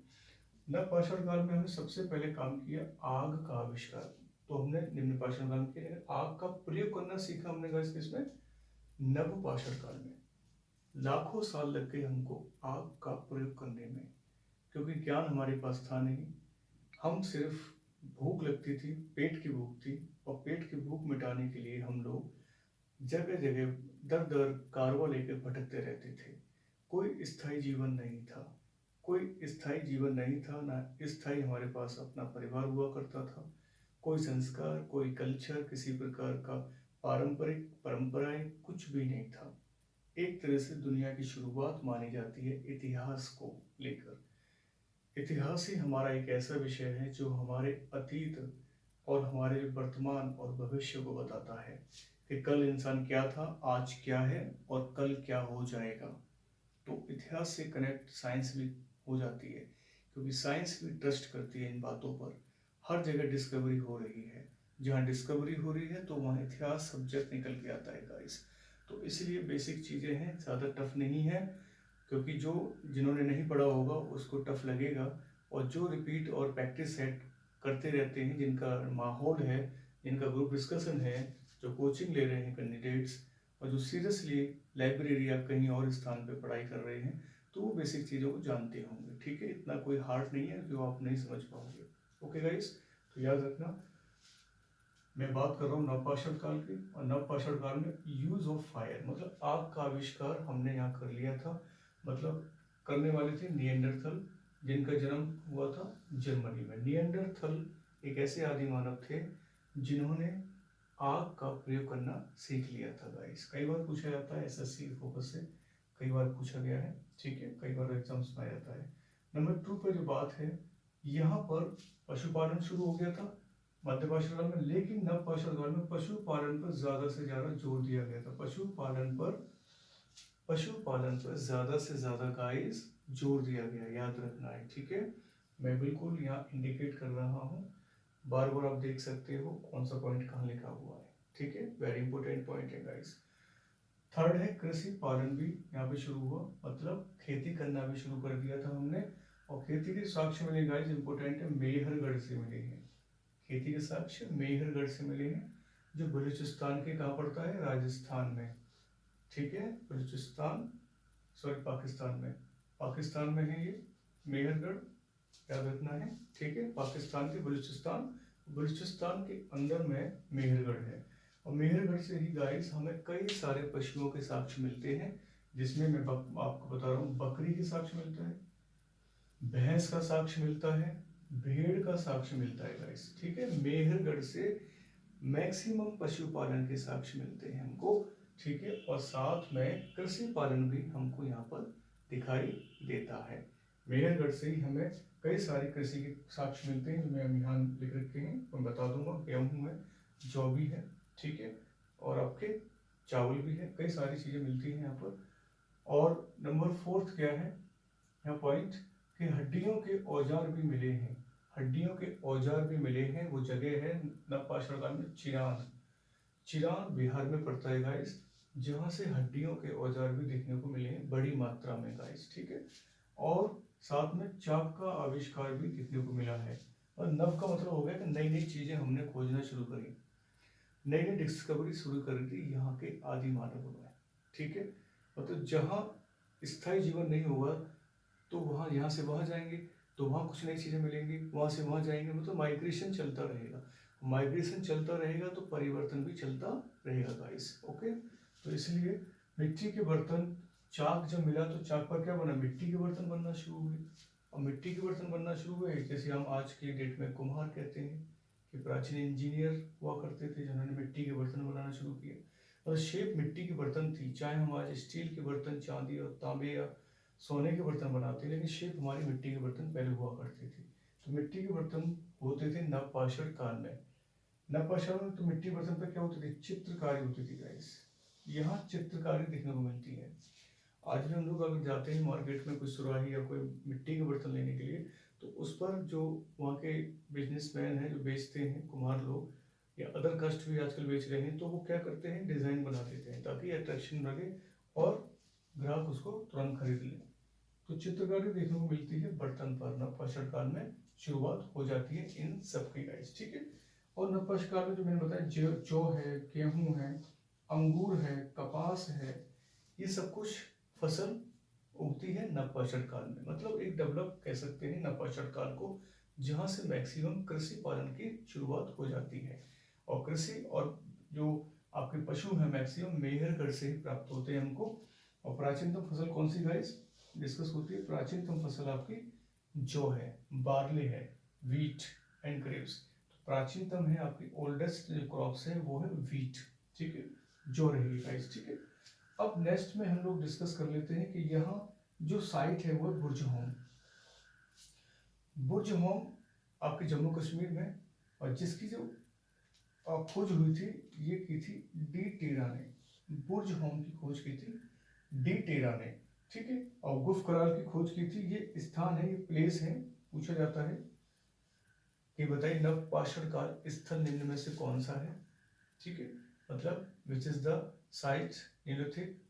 नव पाषाण काल में हमने सबसे पहले काम किया आग का आविष्कार। तो हमने निम्न पाषाण काल के आग का प्रयोग करना सीखा हमने गाइस किसमें? नव पाषाण काल में। लाखों साल लग गए हमको आग का प्रयोग करने में, क्योंकि ज्ञान हमारे पास था नहीं। हम सिर्फ भूख लगती थी, पेट की भूख थी, और पेट की भूख मिटाने के लिए हम लोग जगह जगह दर दर कारवा लेकर भटकते रहते थे। कोई स्थायी जीवन नहीं था, कोई स्थायी जीवन नहीं था, ना स्थायी हमारे पास अपना परिवार हुआ करता था। कोई संस्कार, कोई कल्चर, किसी प्रकार का पारंपरिक परंपराएं कुछ भी नहीं था। एक तरह से दुनिया की शुरुआत मानी जाती है इतिहास को लेकर। इतिहास ही हमारा एक ऐसा विषय है जो हमारे अतीत और हमारे वर्तमान और भविष्य को बताता है कि कल इंसान क्या था, आज क्या है और कल क्या हो जाएगा। तो इतिहास से कनेक्ट साइंस भी हो जाती है, क्योंकि साइंस भी ट्रस्ट करती है इन बातों पर। हर जगह डिस्कवरी हो रही है, जहाँ डिस्कवरी हो रही है तो वहाँ इतिहास सब्जेक्ट निकल के आता है गाइस। तो इसलिए बेसिक चीज़ें हैं, ज़्यादा टफ नहीं है, क्योंकि जो जिन्होंने नहीं पढ़ा होगा उसको टफ लगेगा, और जो रिपीट और प्रैक्टिस सेट करते रहते हैं, जिनका माहौल है, जिनका ग्रुप डिस्कशन है, जो कोचिंग ले रहे हैं कैंडिडेट्स, और जो सीरियसली लाइब्रेरी या कहीं और स्थान पे पढ़ाई कर रहे हैं, तो वो बेसिक चीज़ों को जानते होंगे। ठीक है, इतना कोई हार्ड नहीं है जो आप नहीं समझ पाओगे। ओके गाइस, तो याद रखना मैं बात कर रहा हूँ नवपाषाण काल की, और नवपाषाण काल में यूज ऑफ फायर मतलब आग का आविष्कार हमने यहाँ कर लिया था। मतलब करने वाले थे निएंडरथल, जिनका जन्म हुआ था जर्मनी में। निएंडरथल एक ऐसे आदि मानव थे जिन्होंने आग का प्रयोग करना सीख लिया था गाइस। कई बार पूछा जाता है एसएससी फोकस से, कई बार पूछा गया है। ठीक है, कई बार एग्जाम्स में आ जाता है। नंबर 2 पे जो बात है, यहाँ पर पशुपालन शुरू हो गया था मध्य पाषाण काल में, लेकिन नव पाषाण काल में पशुपालन पर ज्यादा से ज्यादा जोर दिया गया था। पशुपालन पर ज्यादा से ज्यादा गाइस जोर दिया गया, याद रखना है। ठीक है, मैं बिल्कुल यहाँ इंडिकेट कर रहा हूँ, बार बार आप देख सकते हो कौन सा पॉइंट कहाँ लिखा हुआ है। ठीक है, वेरी इंपॉर्टेंट पॉइंट है गाइस। थर्ड है कृषि पालन भी यहाँ पे शुरू हुआ, मतलब खेती करना भी शुरू कर दिया था हमने। और खेती के साक्ष्य मिले गाइस, इंपॉर्टेंट है, मेहरगढ़ से मिले हैं। खेती के साक्ष्य मेहरगढ़ से मिले हैं, जो बलूचिस्तान के कहाँ पड़ता है? राजस्थान में। ठीक है, बलूचिस्तान, सॉरी पाकिस्तान में है ये मेहरगढ़, याद रखना है। ठीक है, पाकिस्तान के बलूचिस्तान के अंदर में मेहरगढ़ है। और मेहरगढ़ से ही गाइस हमें कई सारे पशुओं के साक्ष्य मिलते हैं, जिसमें मैं आपको बता रहा हूँ, बकरी के साक्ष्य मिलता है, भैंस का साक्ष्य मिलता है, भेड़ का साक्ष्य मिलता है गाइस। ठीक है, मेहरगढ़ से मैक्सिमम पशुपालन के साक्ष्य मिलते हैं हमको। ठीक है, और साथ में कृषि पालन भी हमको यहाँ पर दिखाई देता है। मेहरगढ़ से ही हमें कई सारे कृषि के साक्ष्य मिलते हैं, जो मैं यहाँ लिख रखे हैं, मैं बता दूंगा। गेहूँ है, जौ भी है, ठीक है, और आपके चावल भी है, कई सारी चीजें मिलती हैं यहाँ पर। और नंबर 4 क्या है यहाँ पॉइंट, कि हड्डियों के औजार भी मिले हैं। हड्डियों के औजार भी मिले हैं, वो जगह है नवपाषाण काल में चिरान बिहार में पड़ता है गाइस, जहाँ से हड्डियों के औजार भी देखने को मिले हैं बड़ी मात्रा में गाइस। ठीक है, और साथ में चाक का आविष्कार भी देखने को मिला है। और नव का मतलब हो गया कि नई नई चीजें हमने खोजना शुरू करी, नई नई डिस्कवरी शुरू कर दी यहाँ के आदि मानवों में। ठीक है, मतलब जहाँ स्थायी जीवन नहीं होगा तो वहाँ यहाँ से वहाँ जाएंगे, तो वहाँ कुछ नई चीज़ें मिलेंगी, वहाँ से वहाँ जाएंगे, मतलब माइग्रेशन चलता रहेगा। माइग्रेशन चलता रहेगा तो परिवर्तन भी चलता रहेगा गाइस। ओके, तो इसलिए मिट्टी के बर्तन, चाक जब मिला तो चाक पर क्या बना? मिट्टी के बर्तन बनना शुरू हुए। और मिट्टी के बर्तन बनना शुरू हुए, जैसे हम आज के डेट में कुम्हार कहते हैं। कि प्राचीन इंजीनियर हुआ करते थे जिन्होंने मिट्टी के बर्तन बनाना शुरू किया, और शेप मिट्टी के बर्तन थी। चाहे हम आज स्टील के बर्तन, चांदी और तांबे या सोने के बर्तन बनाते हैं, लेकिन शेप हमारी मिट्टी के बर्तन पहले हुआ करते थे। तो मिट्टी के बर्तन होते थे नवपाषाण काल में। नवपाषाण में तो मिट्टी बर्तन पर क्या होती थी, चित्रकारी होती थी गाइस। यहाँ चित्रकारी देखने को मिलती है। आज भी हम लोग अगर जाते हैं मार्केट में कोई सुराही या कोई मिट्टी के बर्तन लेने के लिए, तो उस पर जो वहाँ के बिजनेसमैन हैं जो बेचते हैं, कुम्हार लोग या अदर कास्ट भी आजकल बेच रहे हैं, तो वो क्या करते हैं, डिज़ाइन बना देते हैं ताकि अट्रैक्शन लगे और ग्राहक उसको तुरंत खरीद ले। तो चित्रकारी देखने को मिलती है बर्तन पर। नवपाषाण काल में शुरुआत हो जाती है इन सब की गाइस, ठीक है। और नवपाषाण काल में जो मैंने बताया, जौ है, गेहूँ है, अंगूर है, कपास है, ये सब कुछ फसल उगती है नवपाषाण काल में। मतलब एक डेवलप कह सकते हैं नवपाषाण काल को, जहाँ से मैक्सिमम कृषि पालन की शुरुआत हो जाती है। और कृषि और जो आपके पशु हैं मैक्सिमम मेहरगढ़ से ही प्राप्त होते हैं हमको। और प्राचीनतम फसल कौन सी गाइस डिस्कस होती है? प्राचीनतम फसल आपकी जौ है, बार्ले है, वीट एंड ग्रेप्स। प्राचीनतम है आपकी ओल्डेस्ट जो क्रॉप्स है वो है वीट, ठीक है, जौ रहेगी गाइस, ठीक है। अब नेक्स्ट में हम लोग डिस्कस कर लेते हैं कि यहाँ जो साइट है वो बुर्ज होम। बुर्ज होम आपके जम्मू कश्मीर में, और जिसकी जो खोज हुई थी ये की थी डी टेरा ने। बुर्ज होम की खोज की थी डी टेरा ने, ठीक है। और गुफ कराल की खोज की थी। ये स्थान है, ये प्लेस है। पूछा जाता है कि बताइए नवपाषाण काल स्थल निम्न में से कौन सा है, ठीक है। मतलब which is the site neolithic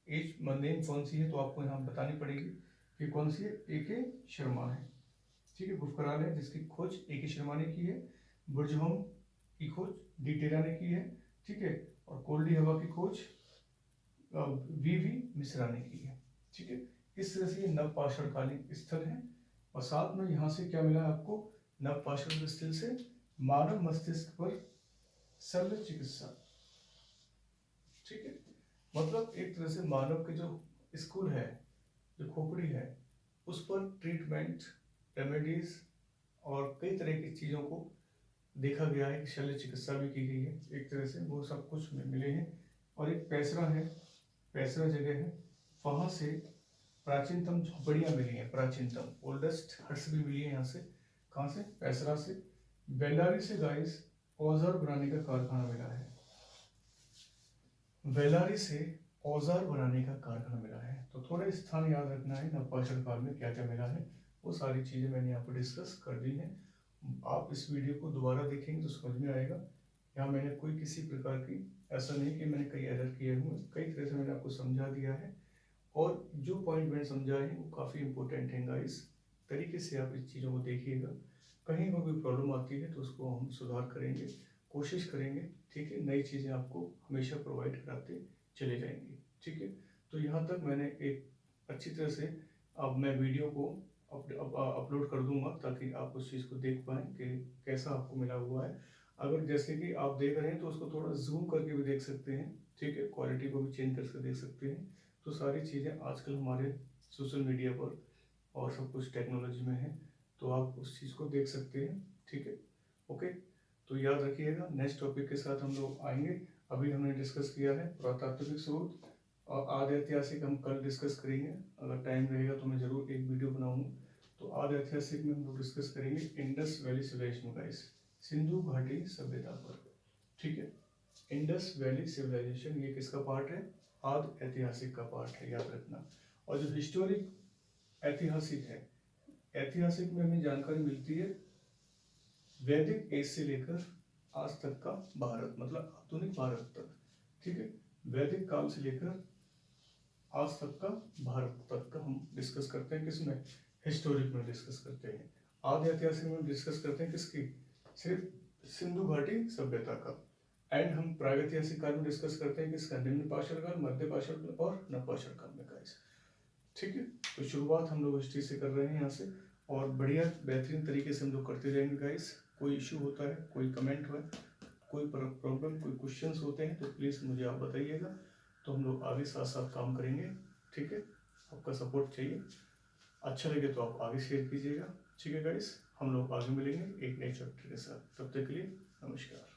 age मंदेन कौन सी है, तो आपको यहाँ बतानी पड़ेगी कि कौन सी है। ए.के. शर्मा है, ठीक है। गुफ कराल है जिसकी खोज ए.के. शर्मा ने की है। बुर्ज होम की खोज डी टेरा ने की है, ठीक है। और कोल्डी हवा की खोज वी मिश्रा ने की है, ठीक है। इस तरह से ये नवपाषाण कालीन स्थल है। और साथ में यहाँ से क्या मिला आपको, नवपाषाण स्थल से मानव मस्तिष्क पर शल्य चिकित्सा, ठीक है। मतलब एक तरह से मानव के जो स्कूल है, जो खोपड़ी है, उस पर ट्रीटमेंट, रेमेडीज और कई तरह की चीज़ों को देखा गया है। शल्य चिकित्सा भी की गई है, एक तरह से वो सब कुछ मिले हैं। और एक पैसरा है, पैसरा जगह है, वहाँ से प्राचीनतम झोपड़ियाँ मिली हैं, प्राचीनतम ओल्डेस्ट हट्स भी मिली हैं यहाँ से। कहाँ से? पैसरा से। बेल्लारी से गाइस औजार बनाने का कारखाना मिला है। बेल्लारी से औजार बनाने का कारखाना मिला है। तो थोड़े स्थान याद रखना है नवपाषाण काल में क्या क्या मिला है, वो सारी चीज़ें मैंने यहाँ पर डिस्कस कर दी हैं। आप इस वीडियो को दोबारा देखेंगे तो समझ में आएगा। यहाँ मैंने कोई किसी प्रकार की ऐसा नहीं कि मैंने कई एरर किए हुए, कई तरह से मैंने आपको समझा दिया है। और जो पॉइंट मैंने समझाए हैं वो काफ़ी इंपॉर्टेंट हैं गाइस। तरीके से आप इस चीज़ों को देखिएगा। कहीं पर कोई प्रॉब्लम आती है तो उसको हम सुधार करेंगे, कोशिश करेंगे, ठीक है। नई चीज़ें आपको हमेशा प्रोवाइड कराते चले जाएंगे, ठीक है। तो यहाँ तक मैंने एक अच्छी तरह से अब मैं वीडियो को अपलोड कर दूंगा ताकि आप उस चीज़ को देख पाएँ कि कैसा आपको मिला हुआ है। अगर जैसे कि आप देख रहे हैं तो उसको थोड़ा जूम करके भी देख सकते हैं, ठीक है। क्वालिटी को भी चेंज करके देख सकते हैं। तो सारी चीज़ें आजकल हमारे सोशल मीडिया पर और सब कुछ टेक्नोलॉजी में है, तो आप उस चीज़ को देख सकते हैं, ठीक है। ओके, तो याद रखिएगा नेक्स्ट टॉपिक के साथ हम लोग आएंगे। अभी हमने डिस्कस किया है पुरातात्विक स्रोत, और आदि ऐतिहासिक हम कल डिस्कस करेंगे। अगर टाइम रहेगा तो मैं ज़रूर एक वीडियो बनाऊंगा। तो आदि ऐतिहासिक में हम लोग डिस्कस करेंगे Indus valley civilisation guys, Sindhu घाटी सभ्यता पर, ठीक है। इंडस वैली सिविलाइजेशन ये किसका पार्ट है? आदि ऐतिहासिक का पार्ट है, याद रखना। और जो हिस्टोरिक ऐतिहासिक है, ऐतिहासिक में हमें जानकारी मिलती है वैदिक एज से लेकर आज तक का भारत, मतलब आधुनिक भारत तक, ठीक है। वैदिक काल से लेकर आज तक का भारत तक का हम डिस्कस करते हैं। किसमें? हिस्टोरिक में डिस्कस करते हैं। आदि ऐतिहासिक में डिस्कस करते हैं किसकी? सिर्फ सिंधु घाटी सभ्यता का। एंड हम प्रागैतिहासिक काल में डिस्कस करते हैं किसका? निम्न पाषाण काल, मध्य पाषाण काल और नवपाषाण काल में गाइस, ठीक है। तो शुरुआत हम लोग हिस्ट्री से कर रहे हैं यहाँ से, और बढ़िया बेहतरीन तरीके से हम लोग करते रहेंगे गाइस। कोई इशू होता है, कोई कमेंट हुआ, कोई प्रॉब्लम, कोई क्वेश्चंस होते हैं तो प्लीज़ मुझे आप बताइएगा। तो हम लोग आगे साथ साथ काम करेंगे, ठीक है। आपका सपोर्ट चाहिए। अच्छा लगे तो आप आगे शेयर कीजिएगा, ठीक है गाइस। हम लोग आगे मिलेंगे एक नए चैप्टर के साथ। तब तक के लिए नमस्कार।